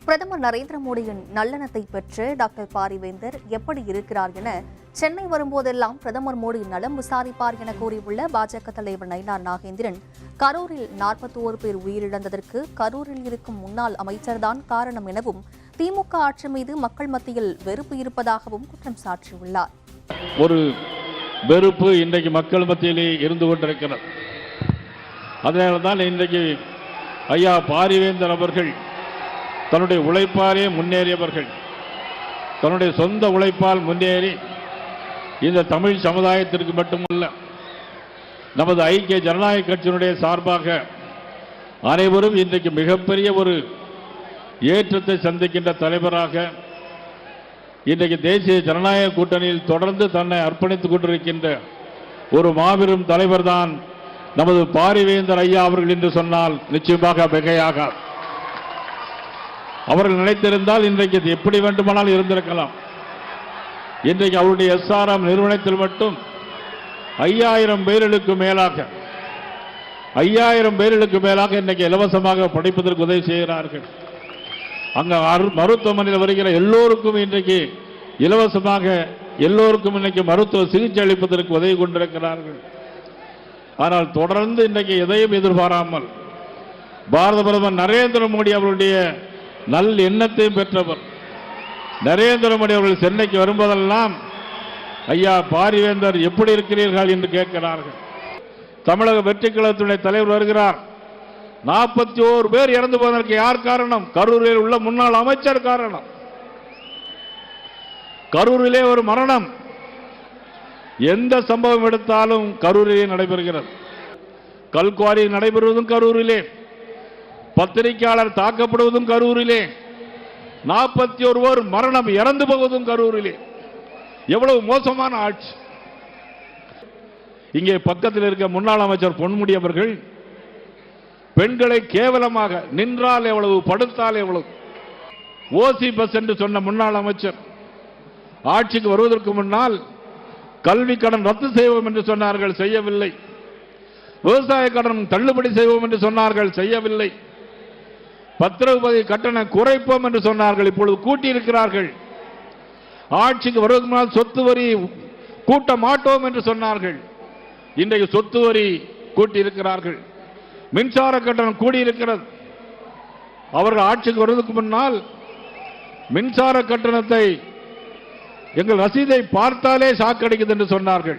பிரதமர் நரேந்திர மோடியின் நல்லெண்ணத்தை பெற்று டாக்டர் பாரிவேந்தர் எப்படி இருக்கிறார் என சென்னை வரும்போதெல்லாம் பிரதமர் மோடி நலம் விசாரிப்பார் என கூறியுள்ள பாஜக தலைவர் நயினார் நாகேந்திரன், கரூரில் 41 பேர் உயிரிழந்ததற்கு கரூரில் இருக்கும் முன்னாள் அமைச்சர்தான் காரணம் எனவும், திமுக ஆட்சி மீது மக்கள் மத்தியில் வெறுப்பு இருப்பதாகவும் குற்றம் சாட்டியுள்ளார். ஒரு வெறுப்பு இன்றைக்கு மக்கள் மத்தியிலே இருந்து கொண்டிருக்கிறது. அதனால்தான் இன்றைக்கு ஐயா பாரிவேந்தர் அவர்கள் தன்னுடைய உழைப்பாலே முன்னேறியவர்கள், தன்னுடைய சொந்த உழைப்பால் முன்னேறி இந்த தமிழ் சமுதாயத்திற்கு மட்டுமல்ல, நமது ஐக்கிய ஜனநாயக கட்சியினுடைய சார்பாக அனைவரும் இன்றைக்கு மிகப்பெரிய ஒரு ஏற்றத்தை சந்திக்கின்ற தலைவராக இன்றைக்கு தேசிய ஜனநாயக கூட்டணியில் தொடர்ந்து தன்னை அர்ப்பணித்துக் கொண்டிருக்கின்ற ஒரு மாபெரும் தலைவர் தான் நமது பாரிவேந்தர் ஐயா அவர்கள் என்று சொன்னால் நிச்சயமாக மிகையாக. அவர்கள் நினைத்திருந்தால் இன்றைக்கு எப்படி வேண்டுமானால் இருந்திருக்கலாம். இன்றைக்கு அவருடைய SRM நிறுவனத்தில் மட்டும் 5000 பேர்களுக்கு மேலாக இன்றைக்கு இலவசமாக படிப்பதற்கு உதவி செய்கிறார்கள். அங்க மருத்துவமனையில் வருகிற எல்லோருக்கும் இன்றைக்கு இலவசமாக எல்லோருக்கும் இன்றைக்கு மருத்துவ சிகிச்சை அளிப்பதற்கு உதவி கொண்டிருக்கிறார்கள். ஆனால் தொடர்ந்து இன்றைக்கு எதையும் எதிர்பாராமல் பாரத பிரதமர் நரேந்திர மோடி அவருடைய நல் எண்ணத்தையும் பெற்றவர். நரேந்திர மோடி அவர்கள் சென்னைக்கு வரும்போதெல்லாம் ஐயா பாரிவேந்தர் எப்படி இருக்கிறீர்கள் என்று கேட்கிறார்கள். தமிழக வெற்றி கழகத்துடைய தலைவர் வருகிறார். 41 பேர் இறந்து போவதற்கு யார் காரணம்? கரூரில் உள்ள முன்னாள் அமைச்சர் காரணம். கரூரிலே ஒரு மரணம். எந்த சம்பவம் எடுத்தாலும் கரூரிலே நடைபெறுகிறது. கல்குவாரி நடைபெறுவதும் கரூரிலே, பத்திரிகையாளர் தாக்கப்படுவதும் கரூரிலே, 41 மரணம் இறந்து போவதும் கரூரிலே. எவ்வளவு மோசமான ஆட்சி! இங்கே பக்கத்தில் இருக்க முன்னாள் அமைச்சர் பொன்முடி அவர்கள் பெண்களை கேவலமாக நின்றால் எவ்வளவு, படுத்தால் எவ்வளவு, ஓசி பஸ் என்று சொன்ன முன்னாள் அமைச்சர் ஆட்சிக்கு வருவதற்கு முன்னால் கல்வி கடன் ரத்து செய்வோம் என்று சொன்னார்கள், செய்யவில்லை. விவசாய கடன் தள்ளுபடி செய்வோம் என்று சொன்னார்கள், செய்யவில்லை. பத்திரப்பதிவு கட்டணம் குறைப்போம் என்று சொன்னார்கள், இப்பொழுது கூட்டியிருக்கிறார்கள். ஆட்சிக்கு வருவதற்கு முன்னால் சொத்து வரி கூட்ட மாட்டோம் என்று சொன்னார்கள், இன்றைக்கு சொத்து வரி கூட்டியிருக்கிறார்கள். மின்சார கட்டணம் கூடியிருக்கிறது. அவர்கள் ஆட்சிக்கு வருவதற்கு முன்னால் மின்சார கட்டணத்தை எங்கள் ரசீதை பார்த்தாலே சாக்கடிக்குது என்று சொன்னார்கள்.